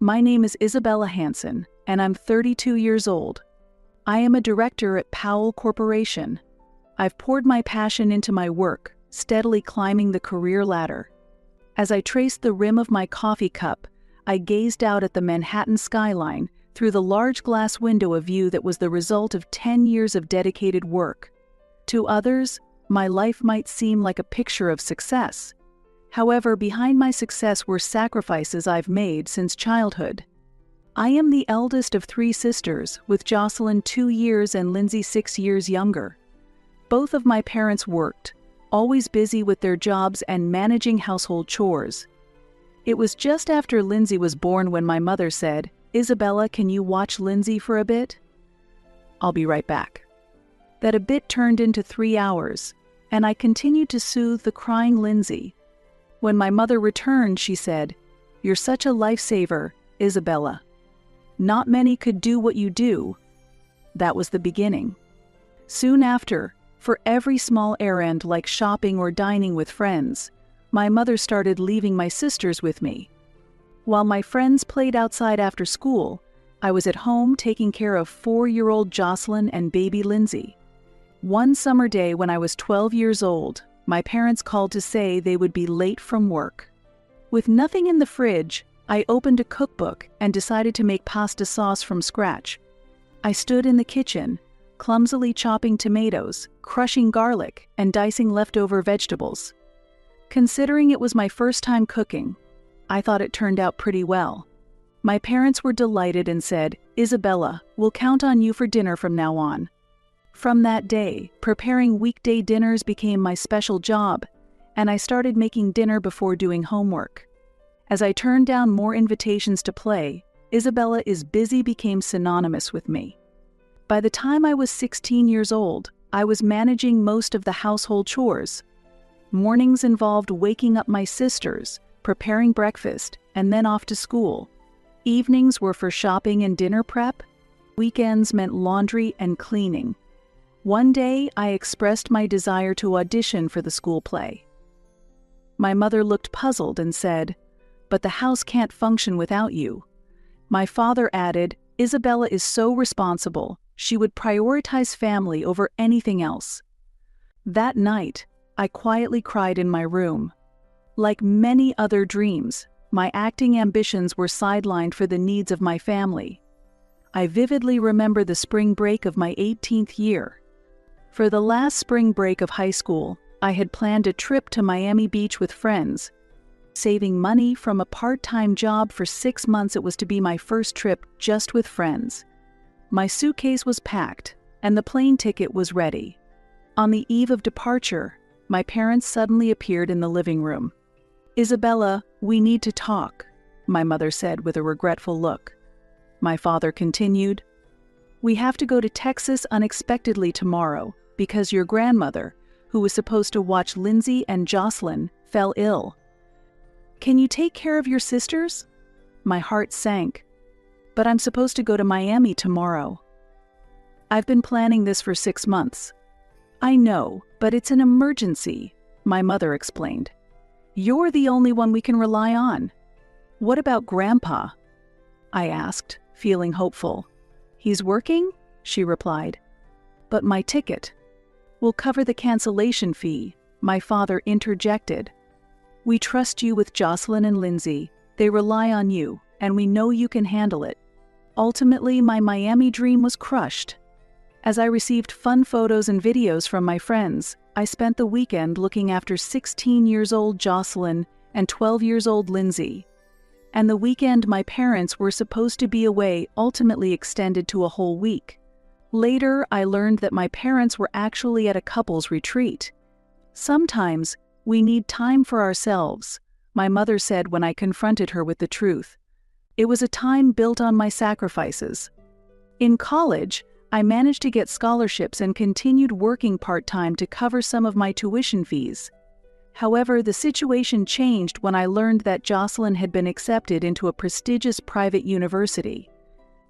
My name is Isabella Hansen, and I'm 32 years old. I am a director at Powell Corporation. I've poured my passion into my work, steadily climbing the career ladder. As I traced the rim of my coffee cup, I gazed out at the Manhattan skyline through the large glass window, a view that was the result of 10 years of dedicated work. To others, my life might seem like a picture of success. However, behind my success were sacrifices I've made since childhood. I am the eldest of 3 sisters, with Jocelyn 2 years and Lindsay 6 years younger. Both of my parents worked, always busy with their jobs and managing household chores. It was just after Lindsay was born when my mother said, "Isabella, can you watch Lindsay for a bit?" "I'll be right back." That a bit turned into 3 hours, and I continued to soothe the crying Lindsay. When my mother returned, she said, "You're such a lifesaver, Isabella. Not many could do what you do." That was the beginning. Soon after, for every small errand like shopping or dining with friends, my mother started leaving my sisters with me. While my friends played outside after school, I was at home taking care of 4-year-old Jocelyn and baby Lindsay. One summer day when I was 12 years old, my parents called to say they would be late from work. With nothing in the fridge, I opened a cookbook and decided to make pasta sauce from scratch. I stood in the kitchen, clumsily chopping tomatoes, crushing garlic, and dicing leftover vegetables. Considering it was my first time cooking, I thought it turned out pretty well. My parents were delighted and said, "Isabella, we'll count on you for dinner from now on." From that day, preparing weekday dinners became my special job, and I started making dinner before doing homework. As I turned down more invitations to play, "Isabella is busy" became synonymous with me. By the time I was 16 years old, I was managing most of the household chores. Mornings involved waking up my sisters, preparing breakfast, and then off to school. Evenings were for shopping and dinner prep. Weekends meant laundry and cleaning. One day, I expressed my desire to audition for the school play. My mother looked puzzled and said, "But the house can't function without you." My father added, "Isabella is so responsible, she would prioritize family over anything else." That night, I quietly cried in my room. Like many other dreams, my acting ambitions were sidelined for the needs of my family. I vividly remember the spring break of my 18th year. For the last spring break of high school, I had planned a trip to Miami Beach with friends. Saving money from a part-time job for 6 months, it was to be my first trip just with friends. My suitcase was packed, and the plane ticket was ready. On the eve of departure, my parents suddenly appeared in the living room. "Isabella, we need to talk," my mother said with a regretful look. My father continued, "We have to go to Texas unexpectedly tomorrow because your grandmother, who was supposed to watch Lindsay and Jocelyn, fell ill. Can you take care of your sisters?" My heart sank. "But I'm supposed to go to Miami tomorrow." "I've been planning this for 6 months." "I know, but it's an emergency," my mother explained. "You're the only one we can rely on." "What about Grandpa?" I asked, feeling hopeful. "He's working?" she replied. "But my ticket." "We'll cover the cancellation fee," my father interjected. "We trust you with Jocelyn and Lindsay. They rely on you, and we know you can handle it." Ultimately, my Miami dream was crushed. As I received fun photos and videos from my friends, I spent the weekend looking after 16-year-old Jocelyn and 12-year-old Lindsay. And the weekend my parents were supposed to be away ultimately extended to a whole week. Later, I learned that my parents were actually at a couples retreat. "Sometimes, we need time for ourselves," my mother said when I confronted her with the truth. It was a time built on my sacrifices. In college, I managed to get scholarships and continued working part-time to cover some of my tuition fees. However, the situation changed when I learned that Jocelyn had been accepted into a prestigious private university.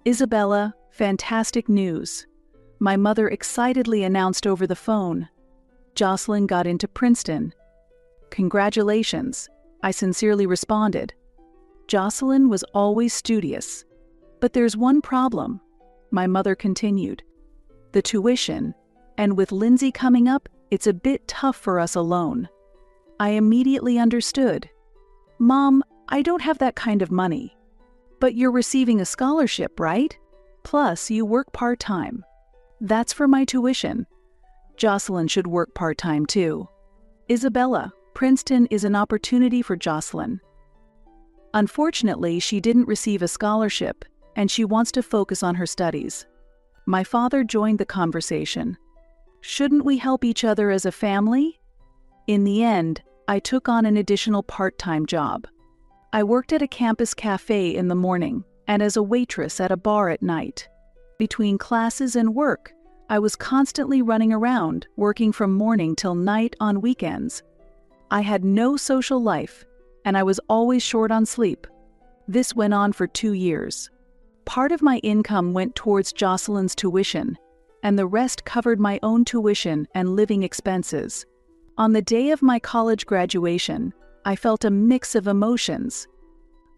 "Isabella, fantastic news," my mother excitedly announced over the phone. "Jocelyn got into Princeton." "Congratulations," I sincerely responded. Jocelyn was always studious. But there's one problem, my mother continued. The tuition, and with Lindsay coming up, it's a bit tough for us alone. I immediately understood. Mom, I don't have that kind of money. But you're receiving a scholarship, right? Plus, you work part-time. That's for my tuition. Jocelyn should work part-time too. Isabella, Princeton is an opportunity for Jocelyn. Unfortunately, she didn't receive a scholarship, and she wants to focus on her studies. My father joined the conversation. Shouldn't we help each other as a family? In the end, I took on an additional part-time job. I worked at a campus cafe in the morning and as a waitress at a bar at night. Between classes and work, I was constantly running around, working from morning till night on weekends. I had no social life, and I was always short on sleep. This went on for 2 years. Part of my income went towards Jocelyn's tuition, and the rest covered my own tuition and living expenses. On the day of my college graduation, I felt a mix of emotions.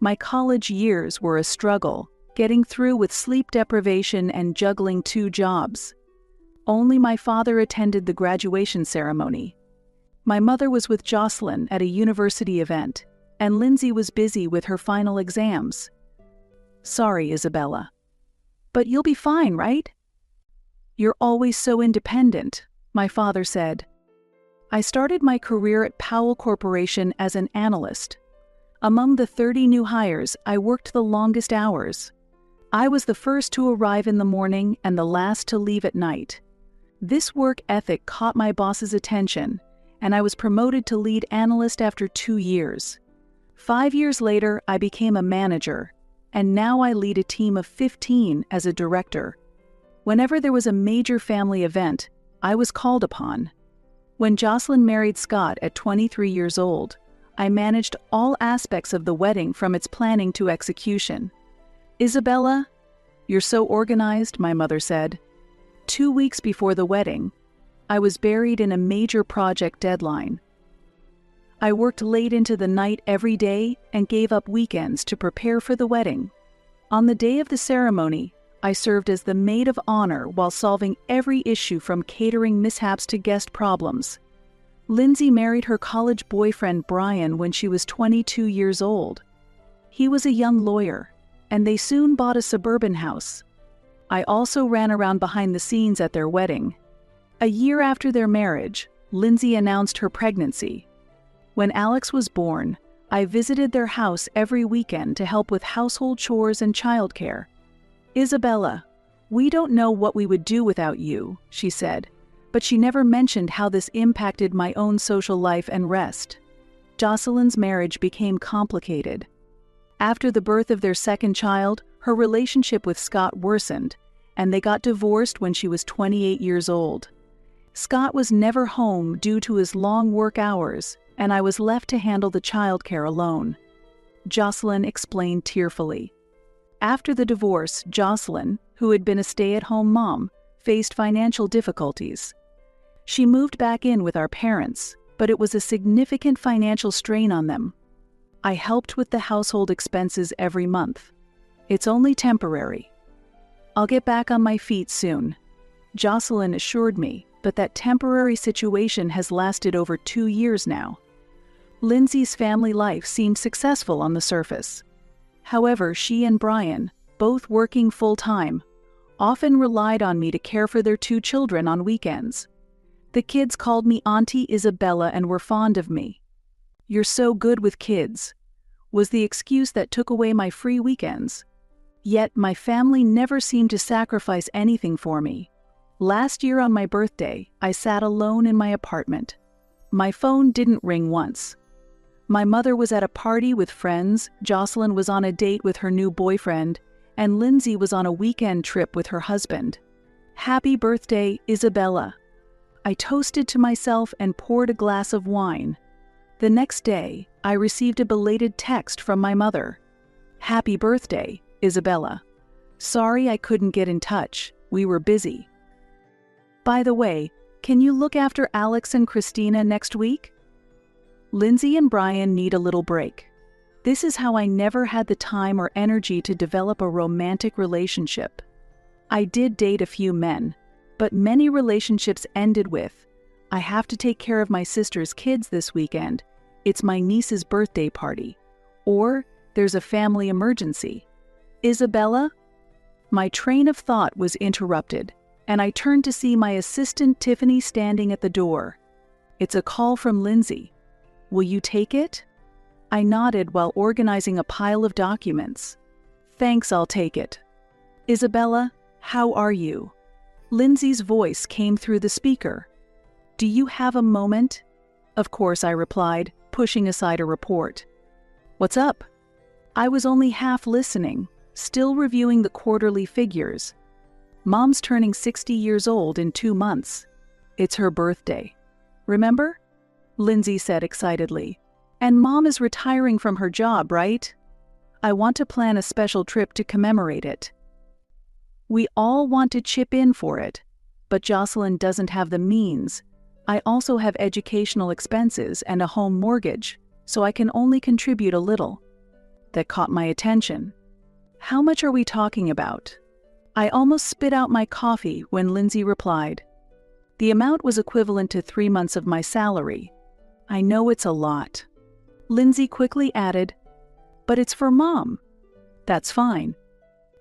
My college years were a struggle, getting through with sleep deprivation and juggling 2 jobs. Only my father attended the graduation ceremony. My mother was with Jocelyn at a university event, and Lindsay was busy with her final exams. Sorry, Isabella. But you'll be fine, right? You're always so independent, my father said. I started my career at Powell Corporation as an analyst. Among the 30 new hires, I worked the longest hours. I was the first to arrive in the morning and the last to leave at night. This work ethic caught my boss's attention, and I was promoted to lead analyst after 2 years. 5 years later, I became a manager, and now I lead a team of 15 as a director. Whenever there was a major family event, I was called upon. When Jocelyn married Scott at 23 years old, I managed all aspects of the wedding from its planning to execution. Isabella, you're so organized, my mother said. 2 weeks before the wedding, I was buried in a major project deadline. I worked late into the night every day and gave up weekends to prepare for the wedding. On the day of the ceremony, I served as the maid of honor while solving every issue from catering mishaps to guest problems. Lindsay married her college boyfriend Brian when she was 22 years old. He was a young lawyer, and they soon bought a suburban house. I also ran around behind the scenes at their wedding. A year after their marriage, Lindsay announced her pregnancy. When Alex was born, I visited their house every weekend to help with household chores and childcare. Isabella, we don't know what we would do without you, she said, but she never mentioned how this impacted my own social life and rest. Jocelyn's marriage became complicated. After the birth of their second child, her relationship with Scott worsened, and they got divorced when she was 28 years old. Scott was never home due to his long work hours, and I was left to handle the childcare alone. Jocelyn explained tearfully. After the divorce, Jocelyn, who had been a stay-at-home mom, faced financial difficulties. She moved back in with our parents, but it was a significant financial strain on them. I helped with the household expenses every month. It's only temporary. I'll get back on my feet soon, Jocelyn assured me, but that temporary situation has lasted over 2 years now. Lindsay's family life seemed successful on the surface. However, she and Brian, both working full-time, often relied on me to care for their 2 children on weekends. The kids called me Auntie Isabella and were fond of me. "You're so good with kids," was the excuse that took away my free weekends. Yet my family never seemed to sacrifice anything for me. Last year on my birthday, I sat alone in my apartment. My phone didn't ring once. My mother was at a party with friends, Jocelyn was on a date with her new boyfriend, and Lindsay was on a weekend trip with her husband. Happy birthday, Isabella. I toasted to myself and poured a glass of wine. The next day, I received a belated text from my mother. Happy birthday, Isabella. Sorry I couldn't get in touch, we were busy. By the way, can you look after Alex and Christina next week? Lindsay and Brian need a little break. This is how I never had the time or energy to develop a romantic relationship. I did date a few men, but many relationships ended with, "I have to take care of my sister's kids this weekend. It's my niece's birthday party." Or, "There's a family emergency." Isabella? My train of thought was interrupted, and I turned to see my assistant Tiffany standing at the door. "It's a call from Lindsay. Will you take it?" I nodded while organizing a pile of documents. "Thanks, I'll take it." "Isabella, how are you?" Lindsay's voice came through the speaker. "Do you have a moment?" "Of course," I replied, pushing aside a report. "What's up?" I was only half listening, still reviewing the quarterly figures. "Mom's turning 60 years old in 2 months. It's her birthday. Remember?" Lindsay said excitedly. "And Mom is retiring from her job, right? I want to plan a special trip to commemorate it." We all want to chip in for it, but Jocelyn doesn't have the means. I also have educational expenses and a home mortgage, so I can only contribute a little. That caught my attention. "How much are we talking about?" I almost spit out my coffee when Lindsay replied. The amount was equivalent to 3 months of my salary. "I know it's a lot." Lindsay quickly added, "But it's for Mom." "That's fine."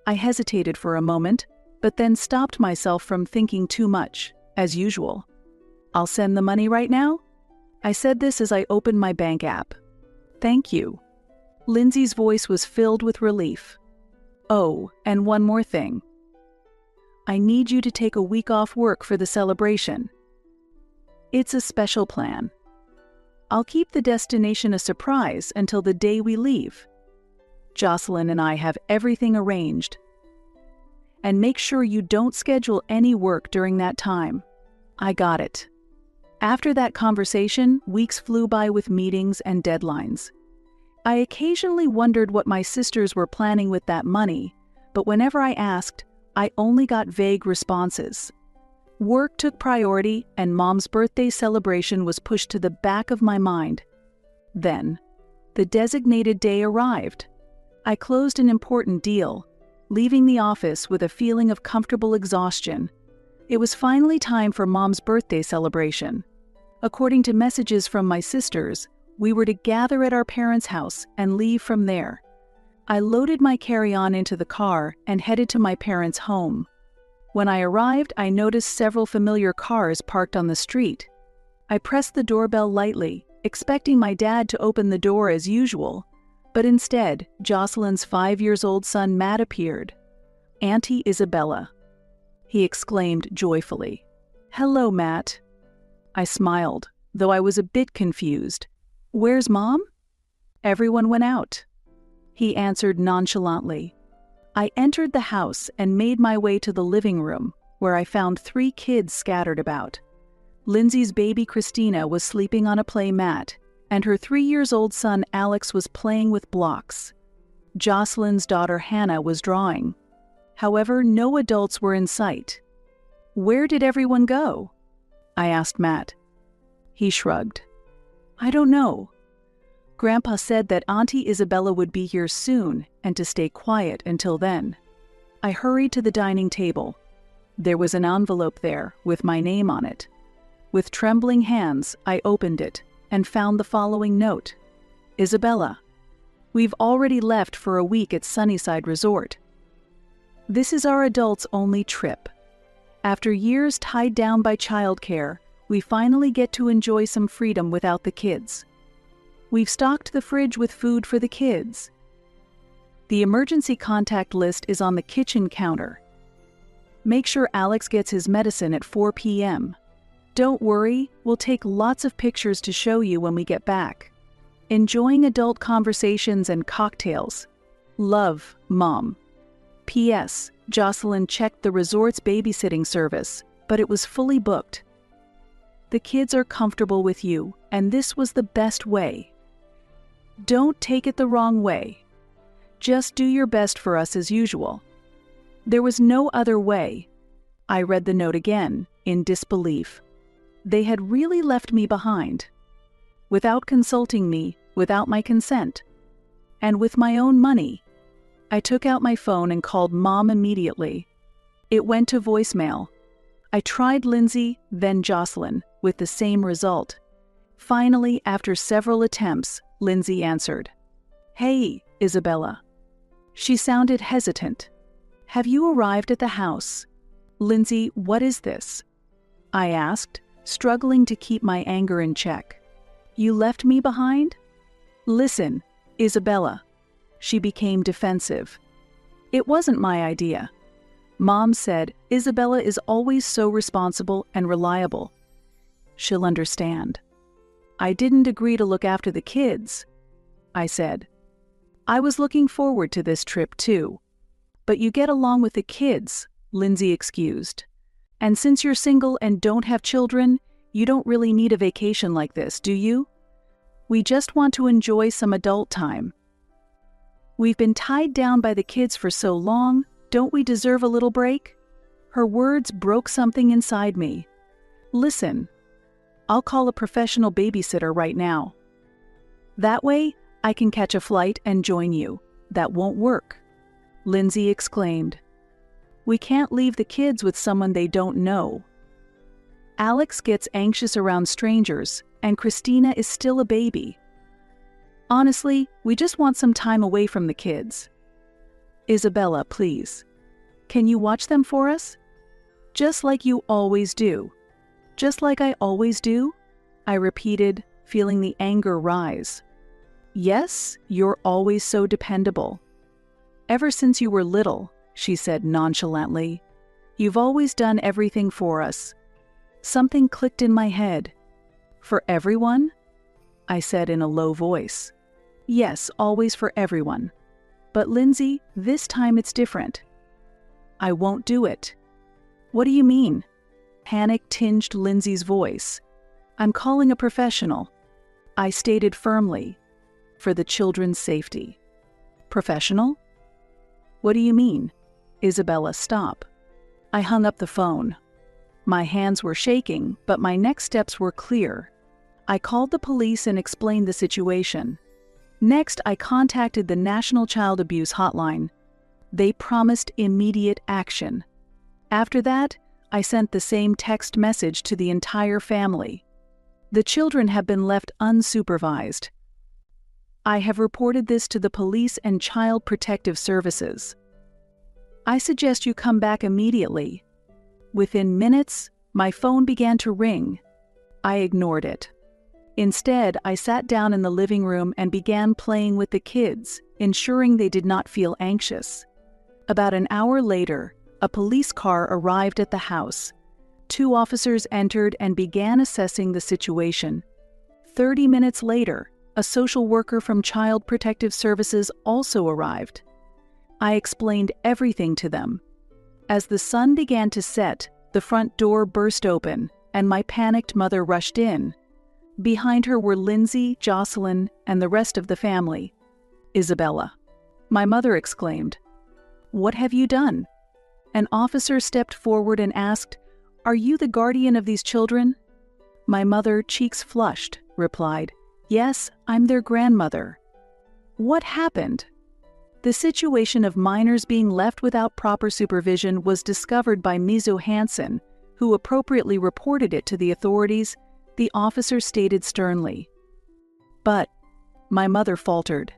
I hesitated for a moment, but then stopped myself from thinking too much, as usual. "I'll send the money right now?" I said this as I opened my bank app. "Thank you." Lindsay's voice was filled with relief. "Oh, and one more thing. I need you to take a week off work for the celebration. It's a special plan. I'll keep the destination a surprise until the day we leave. Jocelyn and I have everything arranged. And make sure you don't schedule any work during that time." I got it. After that conversation, weeks flew by with meetings and deadlines. I occasionally wondered what my sisters were planning with that money, but whenever I asked, I only got vague responses. Work took priority, and Mom's birthday celebration was pushed to the back of my mind. Then, the designated day arrived. I closed an important deal, leaving the office with a feeling of comfortable exhaustion. It was finally time for Mom's birthday celebration. According to messages from my sisters, we were to gather at our parents' house and leave from there. I loaded my carry-on into the car and headed to my parents' home. When I arrived, I noticed several familiar cars parked on the street. I pressed the doorbell lightly, expecting my dad to open the door as usual, but instead, Jocelyn's 5-year-old son Matt appeared. "Auntie Isabella," he exclaimed joyfully. "Hello, Matt." I smiled, though I was a bit confused. "Where's Mom?" "Everyone went out," he answered nonchalantly. I entered the house and made my way to the living room, where I found 3 kids scattered about. Lindsay's baby Christina was sleeping on a play mat, and her 3-year-old son Alex was playing with blocks. Jocelyn's daughter Hannah was drawing. However, no adults were in sight. "Where did everyone go?" I asked Matt. He shrugged. "I don't know. Grandpa said that Auntie Isabella would be here soon and to stay quiet until then." I hurried to the dining table. There was an envelope there with my name on it. With trembling hands, I opened it and found the following note. "Isabella, we've already left for a week at Sunnyside Resort. This is our adults' only trip. After years tied down by childcare, we finally get to enjoy some freedom without the kids. We've stocked the fridge with food for the kids. The emergency contact list is on the kitchen counter. Make sure Alex gets his medicine at 4 p.m. Don't worry, we'll take lots of pictures to show you when we get back. Enjoying adult conversations and cocktails. Love, Mom. P.S. Jocelyn checked the resort's babysitting service, but it was fully booked. The kids are comfortable with you, and this was the best way. Don't take it the wrong way. Just do your best for us as usual." There was no other way. I read the note again, in disbelief. They had really left me behind. Without consulting me, without my consent. and with my own money. I took out my phone and called Mom immediately. It went to voicemail. I tried Lindsay, then Jocelyn, with the same result. Finally, after several attempts, Lindsay answered. "Hey, Isabella." She sounded hesitant. "Have you arrived at the house?" "Lindsay, what is this?" I asked, struggling to keep my anger in check. "You left me behind?" "Listen, Isabella." She became defensive. "It wasn't my idea. Mom said Isabella is always so responsible and reliable. She'll understand." "I didn't agree to look after the kids," I said. "I was looking forward to this trip too." "But you get along with the kids," Lindsay excused. "And since you're single and don't have children, you don't really need a vacation like this, do you? We just want to enjoy some adult time. We've been tied down by the kids for so long, don't we deserve a little break?" Her words broke something inside me. "Listen, I'll call a professional babysitter right now. That way, I can catch a flight and join you." "That won't work," Lindsay exclaimed. "We can't leave the kids with someone they don't know. Alex gets anxious around strangers, and Christina is still a baby. Honestly, we just want some time away from the kids. Isabella, please. Can you watch them for us? Just like you always do." "Just like I always do?" I repeated, feeling the anger rise. "Yes, you're always so dependable. Ever since you were little," she said nonchalantly. "You've always done everything for us." Something clicked in my head. "For everyone?" I said in a low voice. "Yes, always for everyone. But Lindsay, this time it's different." "I won't do it." "What do you mean?" Panic tinged Lindsay's voice. "I'm calling a professional," I stated firmly, "for the children's safety." "Professional? What do you mean?" "Isabella, stop." I hung up the phone. My hands were shaking, but my next steps were clear. I called the police and explained the situation. Next, I contacted the National Child Abuse Hotline. They promised immediate action. After that, I sent the same text message to the entire family. The children have been left unsupervised. I have reported this to the police and Child Protective Services. I suggest you come back immediately. Within minutes, my phone began to ring. I ignored it. Instead, I sat down in the living room and began playing with the kids, ensuring they did not feel anxious. About an hour later, a police car arrived at the house. 2 officers entered and began assessing the situation. 30 minutes later, a social worker from Child Protective Services also arrived. I explained everything to them. As the sun began to set, the front door burst open, and my panicked mother rushed in. Behind her were Lindsay, Jocelyn, and the rest of the family. "Isabella," my mother exclaimed. "What have you done?" An officer stepped forward and asked, "Are you the guardian of these children?" My mother, cheeks flushed, replied, "Yes, I'm their grandmother." What happened? The situation of minors being left without proper supervision was discovered by Ms. Hansen, who appropriately reported it to the authorities, the officer stated sternly. "But," my mother faltered,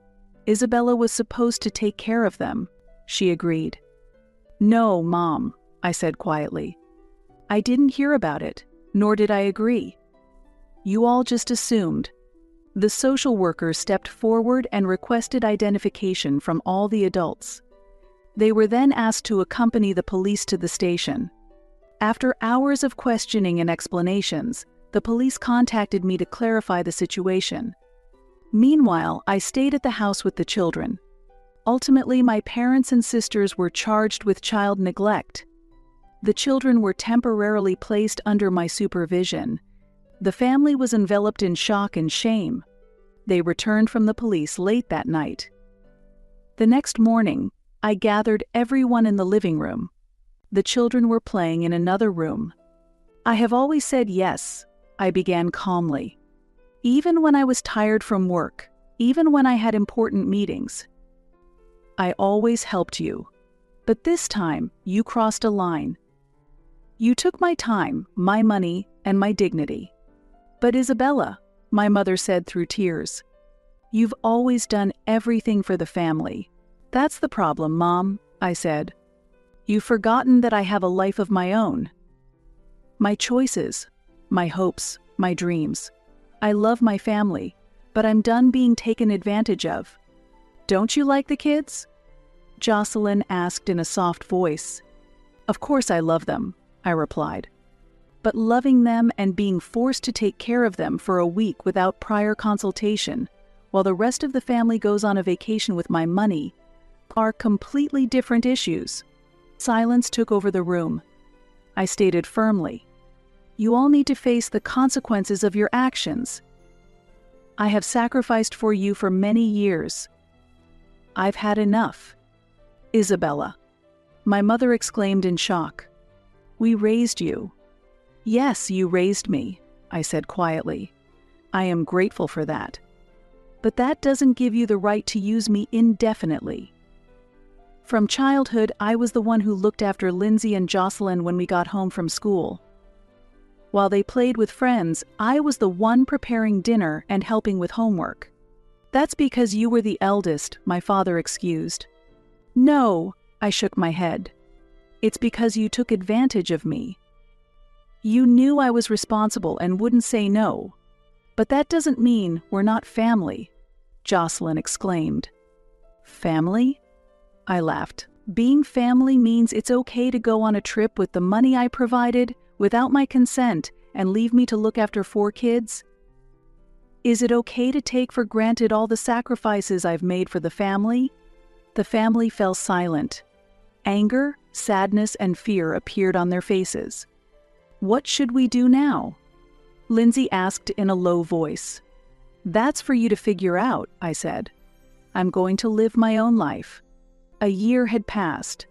"Isabella was supposed to take care of them." She agreed. "No, Mom," I said quietly. "I didn't hear about it, nor did I agree. You all just assumed." The social worker stepped forward and requested identification from all the adults. They were then asked to accompany the police to the station. After hours of questioning and explanations, the police contacted me to clarify the situation. Meanwhile, I stayed at the house with the children. Ultimately, my parents and sisters were charged with child neglect. The children were temporarily placed under my supervision. The family was enveloped in shock and shame. They returned from the police late that night. The next morning, I gathered everyone in the living room. The children were playing in another room. "I have always said yes," I began calmly. "Even when I was tired from work, even when I had important meetings. I always helped you. But this time, you crossed a line. You took my time, my money, and my dignity. But Isabella, my mother said through tears, you've always done everything for the family. That's the problem, Mom, I said. You've forgotten that I have a life of my own. My choices, my hopes, my dreams. I love my family, but I'm done being taken advantage of. Don't you like the kids? Jocelyn asked in a soft voice. Of course I love them, I replied. But loving them and being forced to take care of them for a week without prior consultation, while the rest of the family goes on a vacation with my money, are completely different issues. Silence took over the room. I stated firmly, you all need to face the consequences of your actions. I have sacrificed for you for many years. I've had enough. Isabella, my mother exclaimed in shock. We raised you. Yes, you raised me, I said quietly. I am grateful for that. But that doesn't give you the right to use me indefinitely. From childhood, I was the one who looked after Lindsay and Jocelyn when we got home from school. While they played with friends, I was the one preparing dinner and helping with homework. That's because you were the eldest, my father excused. No, I shook my head. It's because you took advantage of me. You knew I was responsible and wouldn't say no. But that doesn't mean we're not family, Jocelyn exclaimed. Family? I laughed. Being family means it's okay to go on a trip with the money I provided, without my consent, and leave me to look after 4 kids? Is it okay to take for granted all the sacrifices I've made for the family? The family fell silent. Anger, sadness, and fear appeared on their faces. What should we do now? Lindsay asked in a low voice. That's for you to figure out, I said. I'm going to live my own life. A year had passed.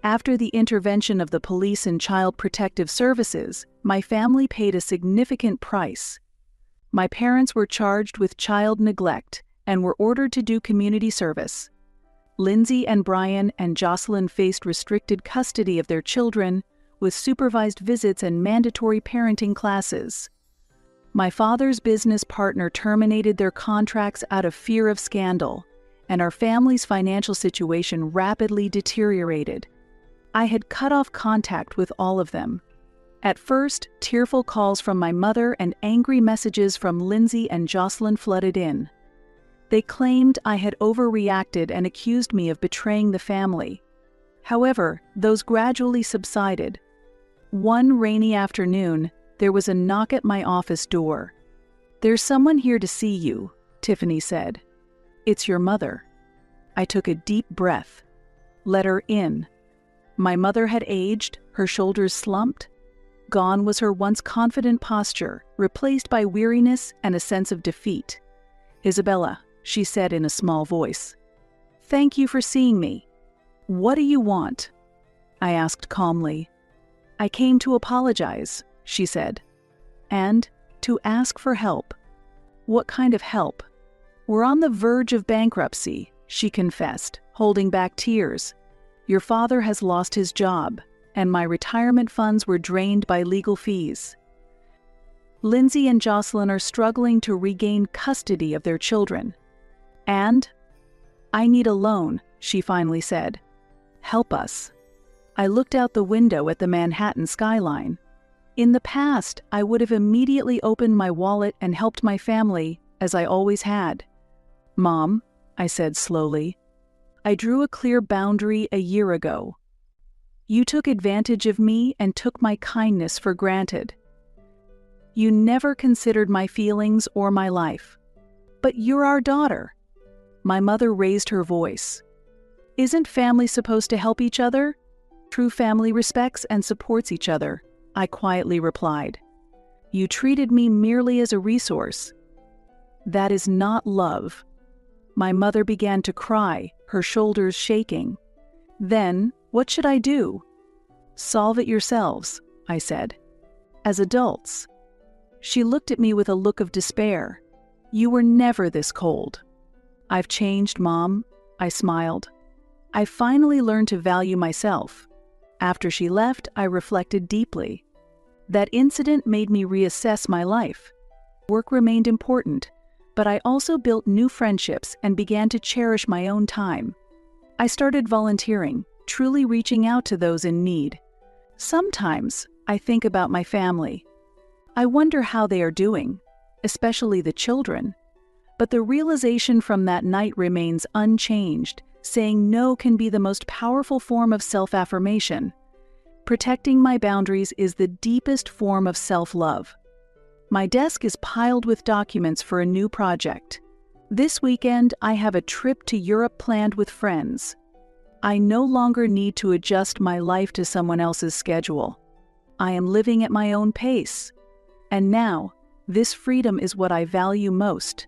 After the intervention of the police and Child Protective Services, my family paid a significant price. My parents were charged with child neglect and were ordered to do community service. Lindsay and Brian and Jocelyn faced restricted custody of their children, with supervised visits and mandatory parenting classes. My father's business partner terminated their contracts out of fear of scandal, and our family's financial situation rapidly deteriorated. I had cut off contact with all of them. At first, tearful calls from my mother and angry messages from Lindsay and Jocelyn flooded in. They claimed I had overreacted and accused me of betraying the family. However, those gradually subsided. One rainy afternoon, there was a knock at my office door. There's someone here to see you, Tiffany said. It's your mother. I took a deep breath. Let her in. My mother had aged, her shoulders slumped. Gone was her once confident posture, replaced by weariness and a sense of defeat. Isabella, she said in a small voice. Thank you for seeing me. What do you want? I asked calmly. I came to apologize, she said. And to ask for help. What kind of help? We're on the verge of bankruptcy, she confessed, holding back tears. Your father has lost his job, and my retirement funds were drained by legal fees. Lindsay and Jocelyn are struggling to regain custody of their children. And I need a loan, she finally said. Help us. I looked out the window at the Manhattan skyline. In the past, I would have immediately opened my wallet and helped my family, as I always had. Mom, I said slowly, I drew a clear boundary a year ago. You took advantage of me and took my kindness for granted. You never considered my feelings or my life. But you're our daughter. My mother raised her voice. Isn't family supposed to help each other? True family respects and supports each other, I quietly replied. You treated me merely as a resource. That is not love. My mother began to cry, her shoulders shaking. Then, what should I do? Solve it yourselves, I said. As adults. She looked at me with a look of despair. You were never this cold. "I've changed, Mom," I smiled. "I finally learned to value myself." After she left, I reflected deeply. That incident made me reassess my life. Work remained important, but I also built new friendships and began to cherish my own time. I started volunteering, truly reaching out to those in need. Sometimes I think about my family. I wonder how they are doing, especially the children. But the realization from that night remains unchanged. Saying no can be the most powerful form of self-affirmation. Protecting my boundaries is the deepest form of self-love. My desk is piled with documents for a new project. This weekend, I have a trip to Europe planned with friends. I no longer need to adjust my life to someone else's schedule. I am living at my own pace. And now, this freedom is what I value most.